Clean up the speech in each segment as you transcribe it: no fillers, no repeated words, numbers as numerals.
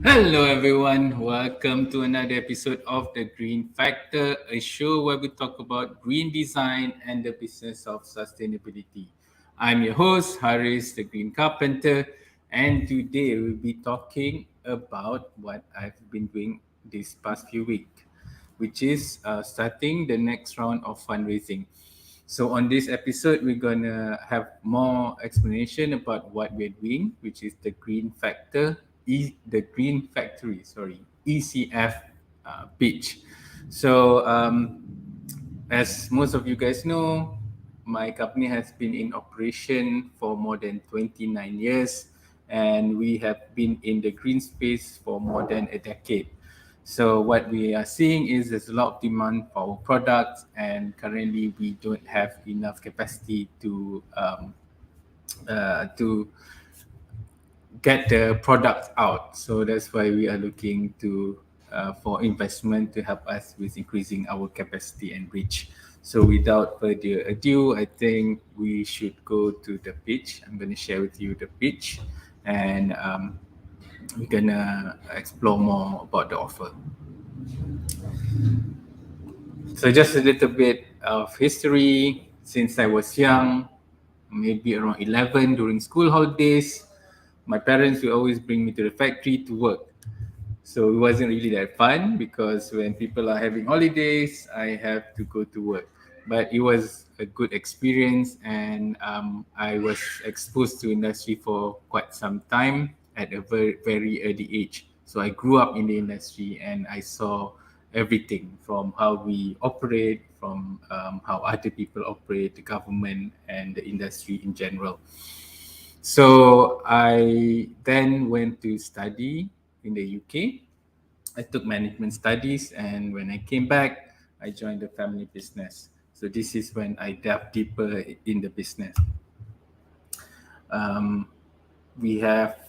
Hello, everyone. Welcome to another episode of The Green Factor, a show where we talk about green design and the business of sustainability. I'm your host, Harith, the Green Carpenter, and today we'll be talking about what I've been doing this past few weeks, which is starting the next round of fundraising. So on this episode, we're gonna have more explanation about what we're doing, which is the Green Factor, the Green Factory, sorry, ECF pitch. So as most of you guys know, my company has been in operation for more than 29 years, and we have been in the green space for more than a decade. So what we are seeing is there's a lot of demand for our products, and currently we don't have enough capacity to get the product out. So that's why we are looking to for investment to help us with increasing our capacity and reach. So without further ado, I think we should go to the pitch. I'm going to share with you the pitch, and we're gonna explore more about the offer. So just a little bit of history. Since I was young, maybe around 11 during school holidays, my parents would always bring me to the factory to work. So it wasn't really that fun because when people are having holidays, I have to go to work. But it was a good experience, and I was exposed to industry for quite some time at a very, very early age. So I grew up in the industry and I saw everything from how we operate, from how other people operate, the government, and the industry in general. So I then went to study in the UK. I took management studies, and when I came back, I joined the family business. So this is when I delved deeper in the business. Um, we have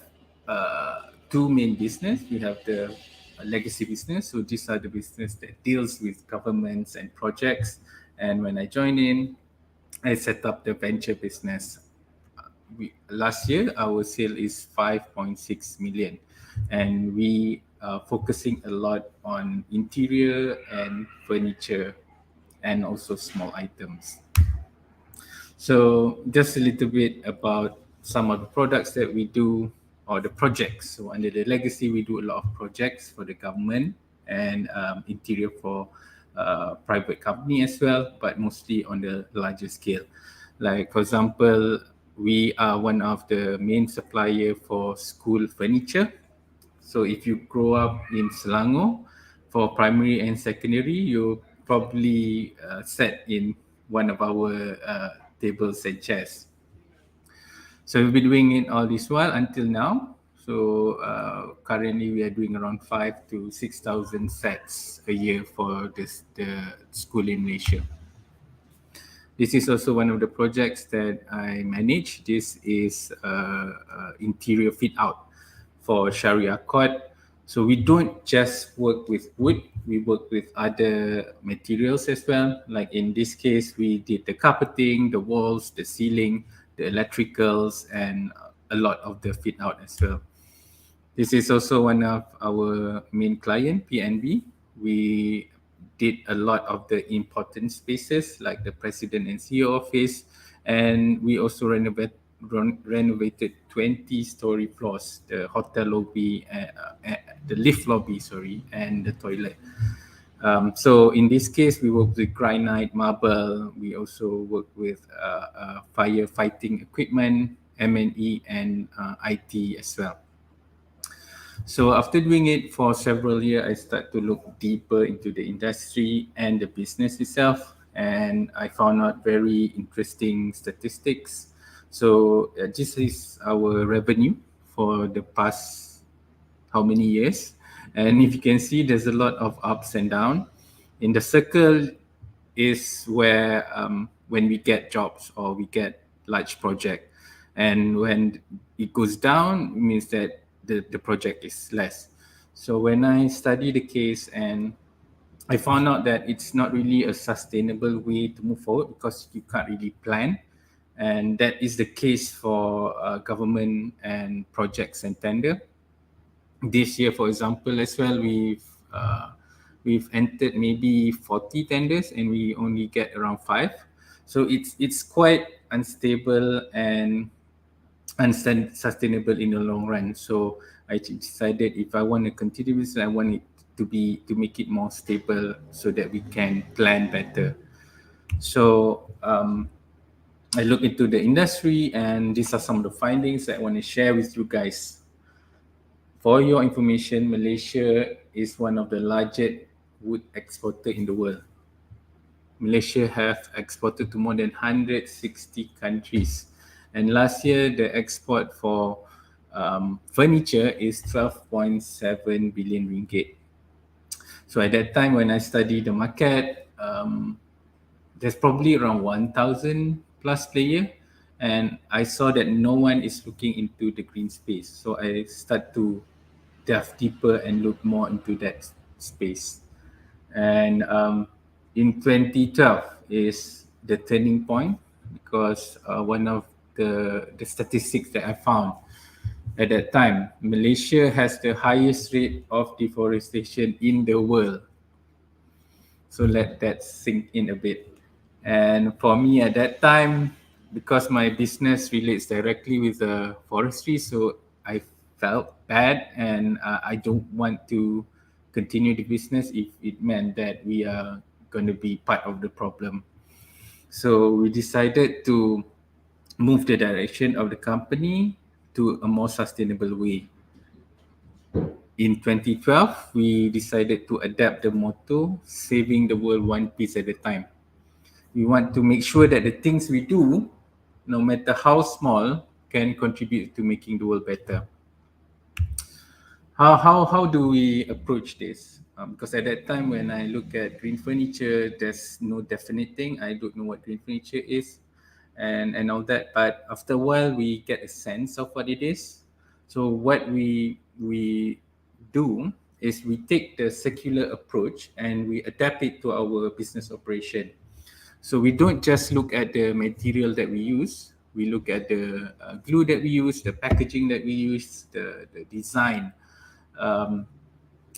two main business. We have the legacy business. So these are the business that deals with governments and projects. And when I joined in, I set up the venture business. Last year our sale is 5.6 million, and we are focusing a lot on interior and furniture and also small items. So just a little bit about some of the products that we do or the projects. So under the legacy, we do a lot of projects for the government and interior for private company as well, but mostly on the larger scale. Like for example, we are one of the main supplier for school furniture. So if you grow up in Selangor, for primary and secondary, you probably sat in one of our tables and chairs. So we've been doing it all this while until now. So currently we are doing around 5 to 6,000 sets a year for the school in Malaysia. This is also one of the projects that I manage. This is interior fit out for Sharia court. So we don't just work with wood, we work with other materials as well. Like in this case, we did the carpeting, the walls, the ceiling, the electricals, and a lot of the fit out as well. This is also one of our main client, PNB. We did a lot of the important spaces like the president and CEO office, and we also renovated 20-story floors, the hotel lobby, the lift lobby, sorry, and the toilet. So in this case, we work with granite, marble. We also work with firefighting equipment, M&E, and IT as well. So after doing it for several years, I start to look deeper into the industry and the business itself, and I found out very interesting statistics. So this is our revenue for the past how many years, and if you can see, there's a lot of ups and downs. In the circle is where when we get jobs or we get large project, and when it goes down, it means that the project is less. So when I study the case, and I found out that it's not really a sustainable way to move forward because you can't really plan, and that is the case for government and projects and tender. This year, for example, as well, we've entered maybe 40 tenders and we only get around 5. So it's quite unstable and unsustainable in the long run. So I decided if I want to continue this, I want it to make it more stable so that we can plan better. So I look into the industry, and these are some of the findings that I want to share with you guys. For your information, Malaysia is one of the largest wood exporter in the world. Malaysia have exported to more than 160 countries. And last year, the export for furniture is 12.7 billion ringgit. So at that time, when I studied the market, there's probably around 1,000 plus player, and I saw that no one is looking into the green space. So I start to delve deeper and look more into that space. And in 2012 is the turning point, because one of the statistics that I found at that time, Malaysia has the highest rate of deforestation in the world. So let that sink in a bit. And for me at that time, because my business relates directly with the forestry, so I felt bad, and I don't want to continue the business if it meant that we are going to be part of the problem. So we decided to move the direction of the company to a more sustainable way. In 2012, we decided to adapt the motto, saving the world one piece at a time. We want to make sure that the things we do, no matter how small, can contribute to making the world better. How do we approach this? Because at that time when I look at green furniture, there's no definite thing. I don't know what green furniture is and all that. But after a while, we get a sense of what it is. So what we do is we take the circular approach and we adapt it to our business operation. So we don't just look at the material that we use. We look at the glue that we use, the packaging that we use, the design, um,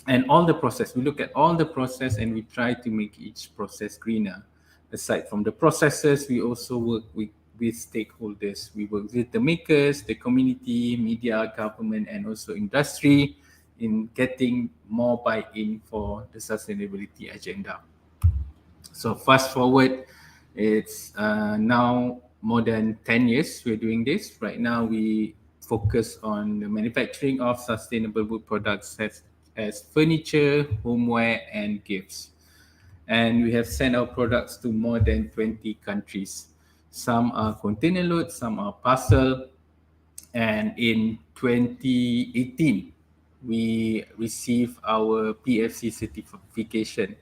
and all the process. We look at all the process and we try to make each process greener. Aside from the processes, we also work with stakeholders. We work with the makers, the community, media, government, and also industry in getting more buy-in for the sustainability agenda. So fast forward, it's now more than 10 years we're doing this. Right now, we focus on the manufacturing of sustainable wood products as furniture, homeware, and gifts. And we have sent our products to more than 20 countries. Some are container load, some are parcel. And in 2018, we received our PFC certification.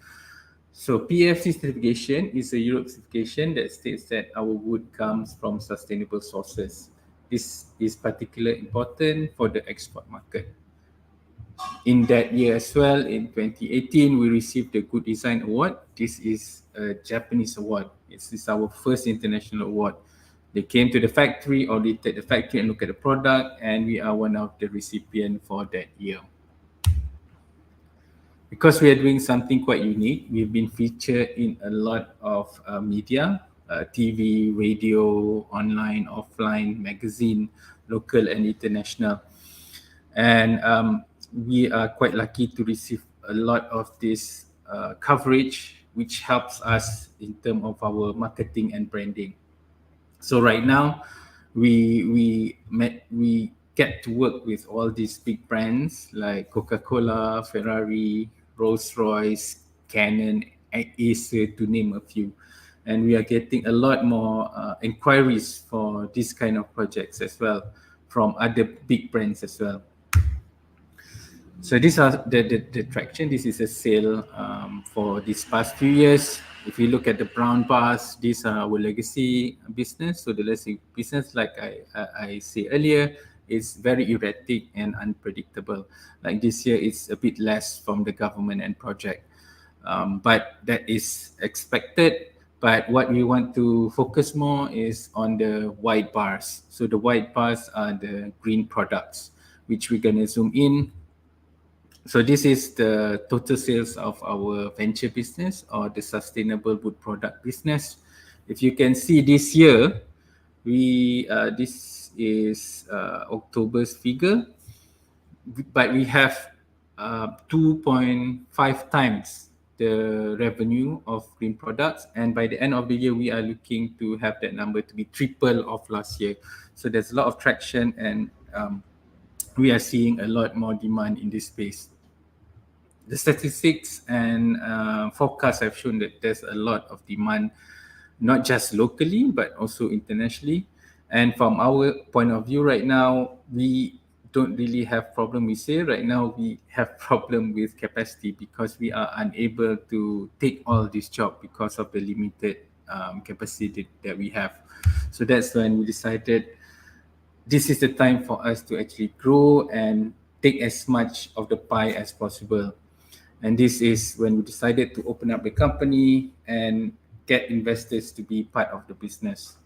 So PFC certification is a Europe certification that states that our wood comes from sustainable sources. This is particularly important for the export market. In that year as well, in 2018, we received the Good Design Award. This is a Japanese award. This is our first international award. They came to the factory, audited the factory and looked at the product, and we are one of the recipients for that year. Because we are doing something quite unique, we've been featured in a lot of media, TV, radio, online, offline, magazine, local and international. And we are quite lucky to receive a lot of this coverage, which helps us in terms of our marketing and branding. So right now, we get to work with all these big brands like Coca-Cola, Ferrari, Rolls-Royce, Canon, Acer, to name a few. And we are getting a lot more inquiries for this kind of projects as well from other big brands as well. So these are the traction. This is a sale for these past few years. If you look at the brown bars, these are our legacy business. So the legacy business, like I say earlier, is very erratic and unpredictable. Like this year, it's a bit less from the government and project. But that is expected. But what we want to focus more is on the white bars. So the white bars are the green products, which we're going to zoom in. So this is the total sales of our venture business or the sustainable wood product business. If you can see this year, this is October's figure, but we have 2.5 times the revenue of green products, and by the end of the year we are looking to have that number to be triple of last year. So there's a lot of traction, and we are seeing a lot more demand in this space. The statistics and forecasts have shown that there's a lot of demand, not just locally but also internationally. And from our point of view right now, we don't really have problem with sale. Right now we have problem with capacity because we are unable to take all this job because of the limited capacity that we have. So that's when we decided this is the time for us to actually grow and take as much of the pie as possible. And this is when we decided to open up the company and get investors to be part of the business.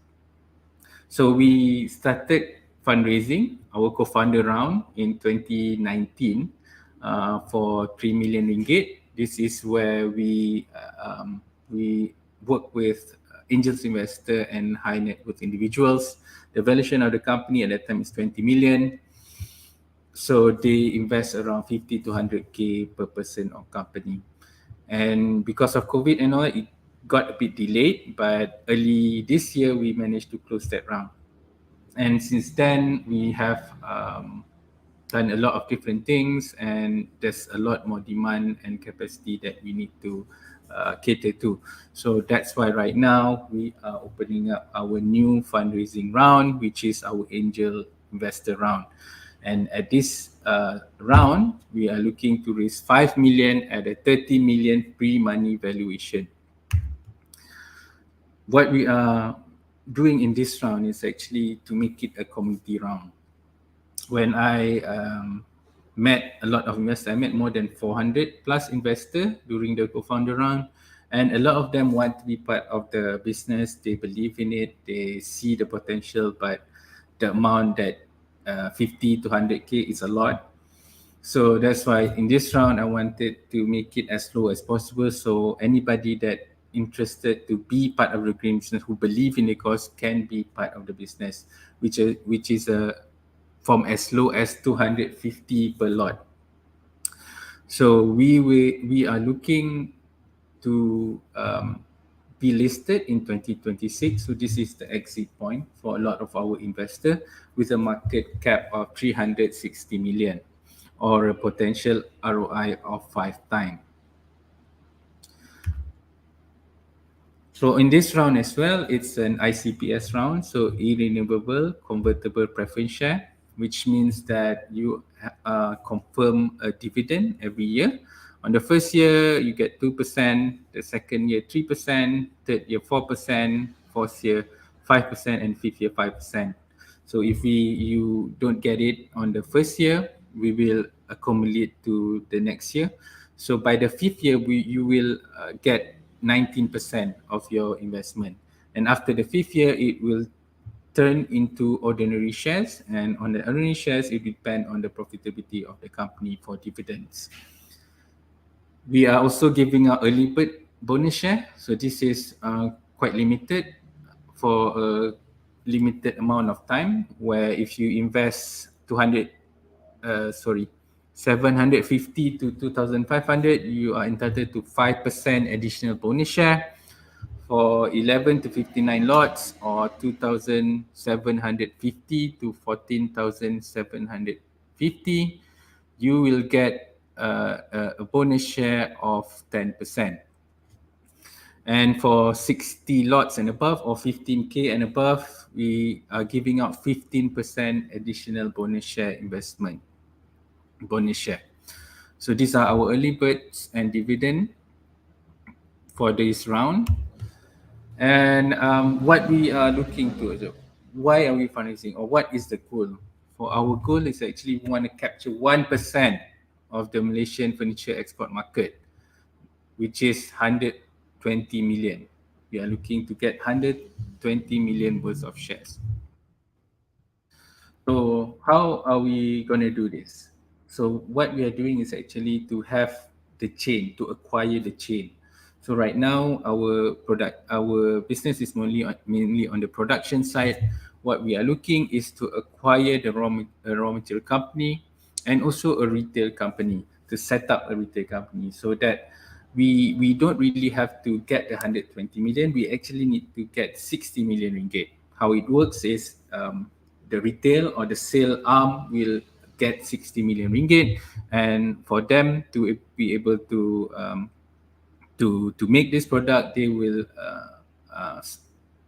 So we started fundraising our co-founder round in 2019 for 3 million ringgit. This is where we work with angels investor and high net worth individuals. The valuation of the company at that time is 20 million. So they invest around 50 to 100K per person or company. And because of COVID and all, it got a bit delayed, but early this year we managed to close that round. And since then, we have done a lot of different things, and there's a lot more demand and capacity that we need to cater to. So that's why right now we are opening up our new fundraising round, which is our angel investor round. And at this round, we are looking to raise 5 million at a 30 million pre-money valuation. What we are doing in this round is actually to make it a community round. When I met a lot of investors, I met more than 400 plus investors during the co-founder round, and a lot of them want to be part of the business. They believe in it, they see the potential, but the amount that 50 to 100K is a lot. So that's why in this round, I wanted to make it as low as possible. So anybody that interested to be part of the green business, who believe in the cause, can be part of the business, which is from as low as 250 per lot. So we are looking to be listed in 2026. So this is the exit point for a lot of our investors, with a market cap of 360 million or a potential ROI of 5 times. So in this round as well, it's an ICPS round, so irredeemable convertible preference share, which means that you confirm a dividend every year. On the first year, you get 2%, the second year 3%, third year 4%, fourth year 5%, and fifth year 5%. So if you don't get it on the first year, we will accumulate to the next year. So by the fifth year, you will get 19% of your investment. And after the fifth year, it will turn into ordinary shares. And on the ordinary shares, it depends on the profitability of the company for dividends. We are also giving out early bird bonus share. So this is quite limited for a limited amount of time, where if you invest 750 to 2,500, you are entitled to 5% additional bonus share. For 11 to 59 lots, or 2,750 to 14,750, you will get a bonus share of 10%. And for 60 lots and above, or 15K and above, we are giving out 15% additional bonus share investment. Bonus share. So these are our early birds and dividend for this round. And what we are looking to, why are we fundraising, or what is the goal? For our goal is actually we want to capture 1% of the Malaysian furniture export market, which is 120 million. We are looking to get 120 million worth of shares. So how are we going to do this? So what we are doing is actually to have the chain, to acquire the chain. So right now, our business is mainly on the production side. What we are looking is to acquire the raw material company and also a retail company, to set up a retail company, so that we don't really have to get the 120 million. We actually need to get 60 million ringgit. How it works is, the retail or the sale arm will get 60 million ringgit, and for them to be able to make this product, they will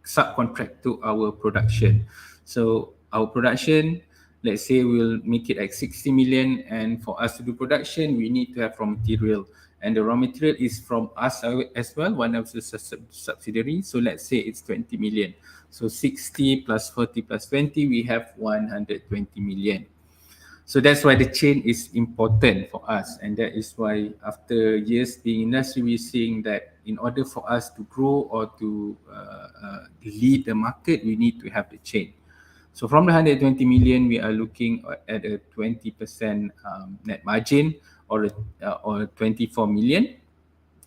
subcontract to our production. So our production, let's say we'll make it at 60 million, and for us to do production, we need to have raw material. And the raw material is from us as well, one of the subsidiaries. So let's say it's 20 million. So 60 plus 40 plus 20, we have 120 million. So that's why the chain is important for us, and that is why after years being in industry, we're seeing that in order for us to grow or to lead the market, we need to have the chain. So from the 120 million, we are looking at a 20% net margin, or 24 million,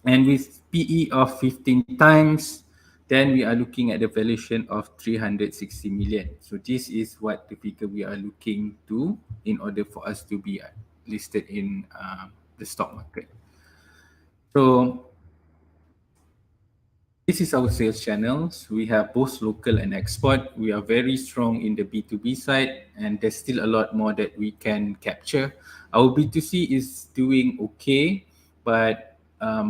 and with PE of 15 times, then we are looking at the valuation of 360 million. So this is what the figure we are looking to in order for us to be listed in the stock market. So this is our sales channels. We have both local and export. We are very strong in the B2B side, and there's still a lot more that we can capture. Our B2C is doing okay, but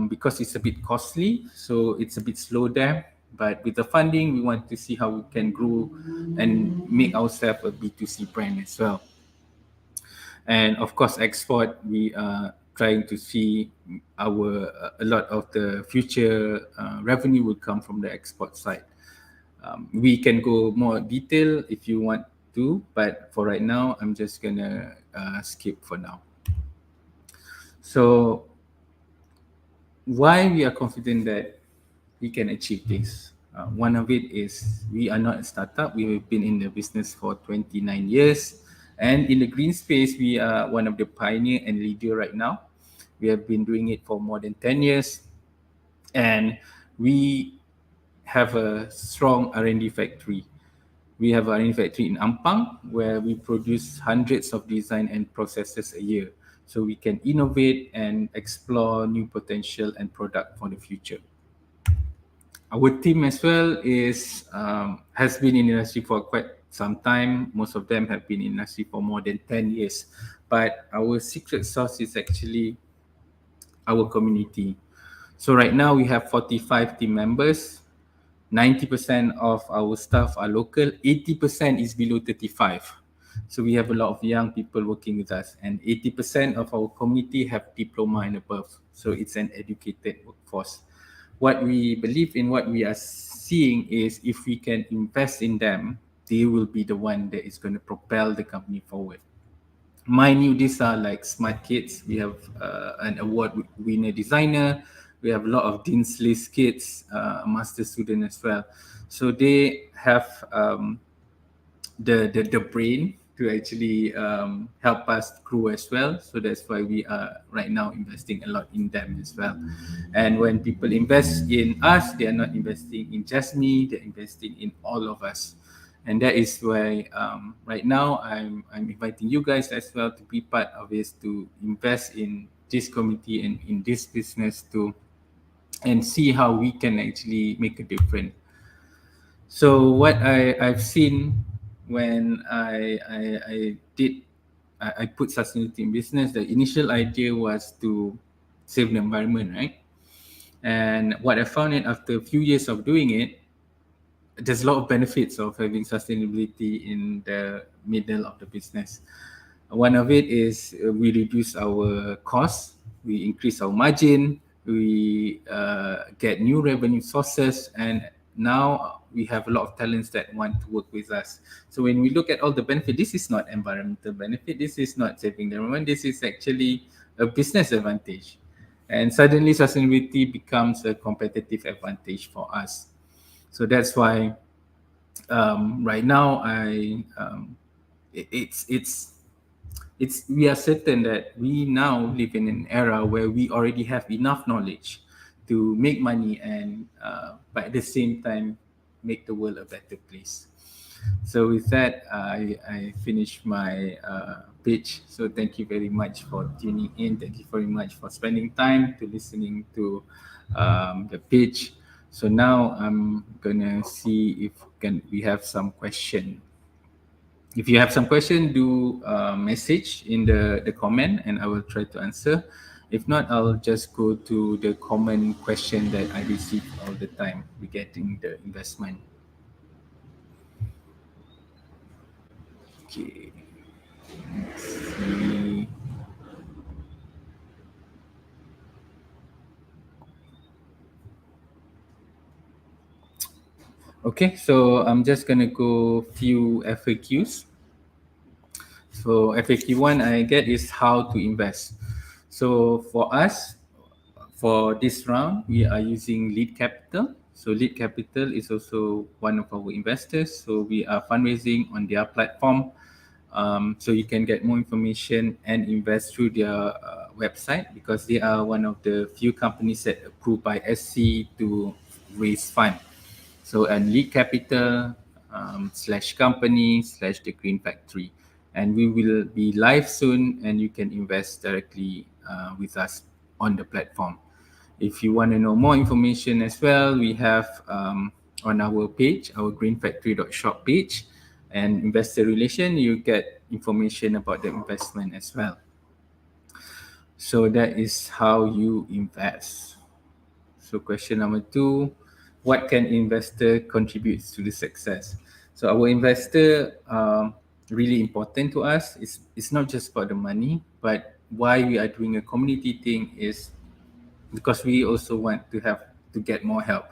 because it's a bit costly, so it's a bit slow there. But with the funding, we want to see how we can grow and make ourselves a B2C brand as well. And of course, export, we are trying to see a lot of the future revenue will come from the export side. We can go more detail if you want to, but for right now, I'm just gonna skip for now. So why we are confident that we can achieve this? One of it is we are not a startup. We have been in the business for 29 years. And in the green space, we are one of the pioneer and leader right now. We have been doing it for more than 10 years. And we have a strong R&D factory. We have an R&D factory in Ampang, where we produce hundreds of design and processes a year. So we can innovate and explore new potential and product for the future. Our team as well has been in industry for quite some time. Most of them have been in industry for more than 10 years. But our secret sauce is actually our community. So right now we have 45 team members. 90% of our staff are local. 80% is below 35. So we have a lot of young people working with us, and 80% of our community have diploma and above. So it's an educated workforce. What we believe in, what we are seeing is, if we can invest in them, they will be the one that is going to propel the company forward. Mind you, these are like smart kids. We have an award winner designer. We have a lot of Dean's List kids, master student as well. So they have the brain to actually help us grow as well. So that's why we are right now investing a lot in them as well. And when people invest in us, they are not investing in just me, they're investing in all of us. And that is why right now I'm inviting you guys as well to be part of this, to invest in this community and in this business, and see how we can actually make a difference. So what I've seen when I put sustainability in business, the initial idea was to save the environment, right? And what I found it after a few years of doing it, there's a lot of benefits of having sustainability in the middle of the business. One of it is we reduce our costs, we increase our margin, we get new revenue sources, and now we have a lot of talents that want to work with us. So when we look at all the benefit, this is not environmental benefit, this is not saving the environment, this is actually a business advantage. And suddenly sustainability becomes a competitive advantage for us. So that's why right now it's we are certain that we now live in an era where we already have enough knowledge to make money and but at the same time make the world a better place. So with that, I finish my pitch. So thank you very much for tuning in. Thank you very much for spending time to listening to the pitch. So now I'm gonna see if we have some question. If you have some question, do message in the comment and I will try to answer. If not, I'll just go to the common question that I receive all the time regarding the investment. Okay. Let's see. Okay, so I'm just gonna go few FAQs. So FAQ one I get is how to invest. So for us, for this round, we are using Lead Capital. So Lead Capital is also one of our investors. So we are fundraising on their platform. So you can get more information and invest through their website because they are one of the few companies that approved by SC to raise fund. So and Lead Capital slash company slash the Green Factory. And we will be live soon and you can invest directly with us on the platform. If you want to know more information as well, we have on our page, our greenfactory.shop page and investor relation, you get information about the investment as well. So that is how you invest. So question number two, what can investor contribute to the success? So our investor really important to us. It's not just about the money, but why we are doing a community thing is because we also want to have to get more help.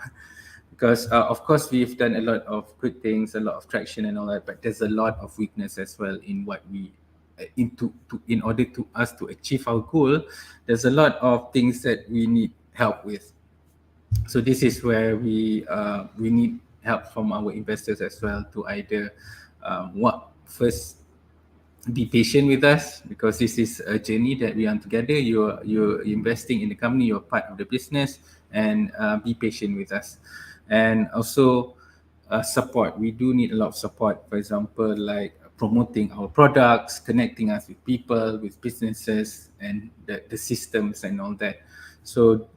Because of course we've done a lot of good things, a lot of traction and all that, but there's a lot of weakness as well in what we in order to us to achieve our goal. There's a lot of things that we need help with. So this is where we need help from our investors as well to either what first be patient with us because this is a journey that we are on together. You're investing in the company, you're part of the business, and be patient with us. And also support. We do need a lot of support. For example, like promoting our products, connecting us with people, with businesses, and the systems and all that. So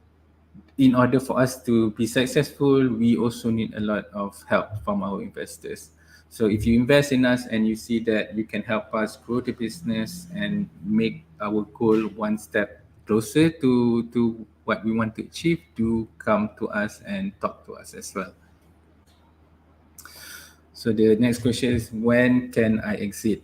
in order for us to be successful, we also need a lot of help from our investors. So if you invest in us and you see that you can help us grow the business and make our goal one step closer to what we want to achieve, do come to us and talk to us as well. So the next question is, when can I exit?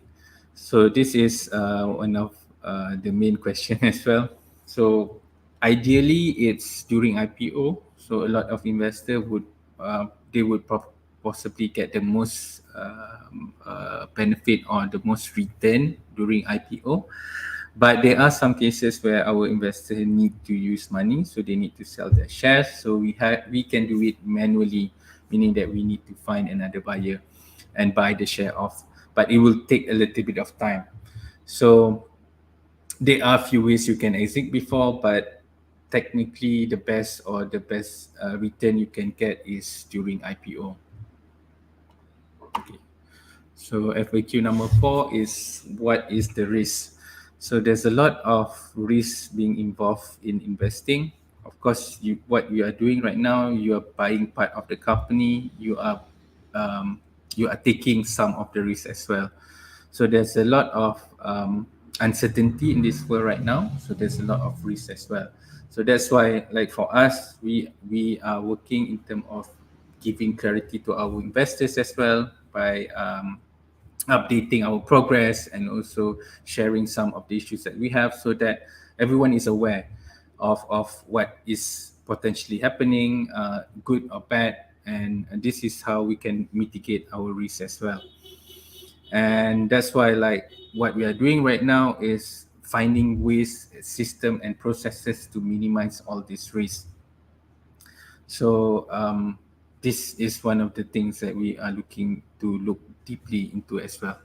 So this is one of the main question as well. So ideally, it's during IPO. So a lot of investor would they would possibly get the most benefit or the most return during IPO. But there are some cases where our investors need to use money, so they need to sell their shares. So we can do it manually, meaning that we need to find another buyer and buy the share off. But it will take a little bit of time. So there are a few ways you can exit before, but technically the best return you can get is during IPO. Okay. So FAQ number 4 is, what is the risk? So there's a lot of risk being involved in investing. Of course, what you are doing right now, you are buying part of the company. You are taking some of the risk as well. So there's a lot of uncertainty in this world right now. So there's a lot of risk as well. So that's why, like for us, we are working in terms of giving clarity to our investors as well by updating our progress and also sharing some of the issues that we have so that everyone is aware of what is potentially happening, good or bad, and this is how we can mitigate our risk as well. And that's why, like, what we are doing right now is finding ways, system and processes to minimize all this risk. So this is one of the things that we are looking to look deeply into as well.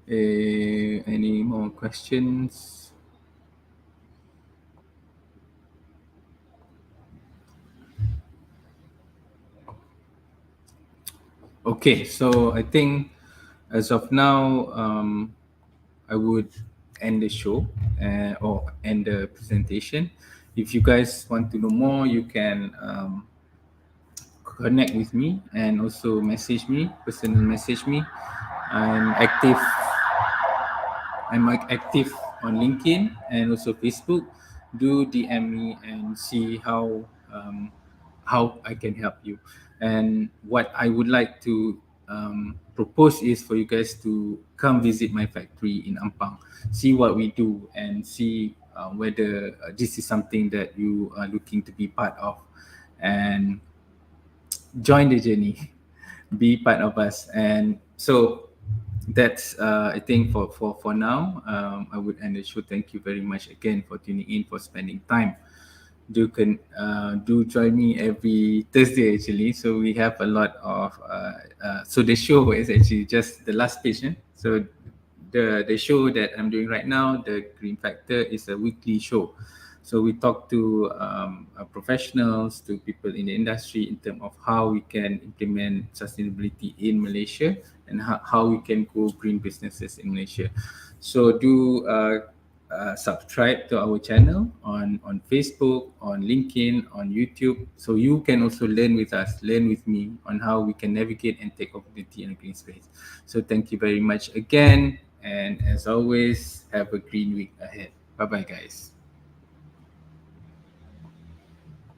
Any more questions? Okay, so I think as of now, I would end the show or end the presentation. If you guys want to know more, you can connect with me and also message me, personal message me. I'm active active on LinkedIn and also Facebook. Do DM me and see how I can help you. And what I would like to propose is for you guys to come visit my factory in Ampang, see what we do, and see whether this is something that you are looking to be part of, and join the journey, be part of us. And so that's I think for now, I would end the show. Thank you very much again for tuning in, for spending time. Do join me every Thursday actually. So we have a lot of so the show is actually just the last page. So the show that I'm doing right now, the Green Factor, is a weekly show. So we talk to professionals, to people in the industry in terms of how we can implement sustainability in Malaysia, and how we can go green businesses in Malaysia. So do subscribe to our channel on Facebook, on LinkedIn, on YouTube. So you can also learn with us, learn with me on how we can navigate and take opportunity in a green space. So thank you very much again. And as always, have a green week ahead. Bye bye, guys.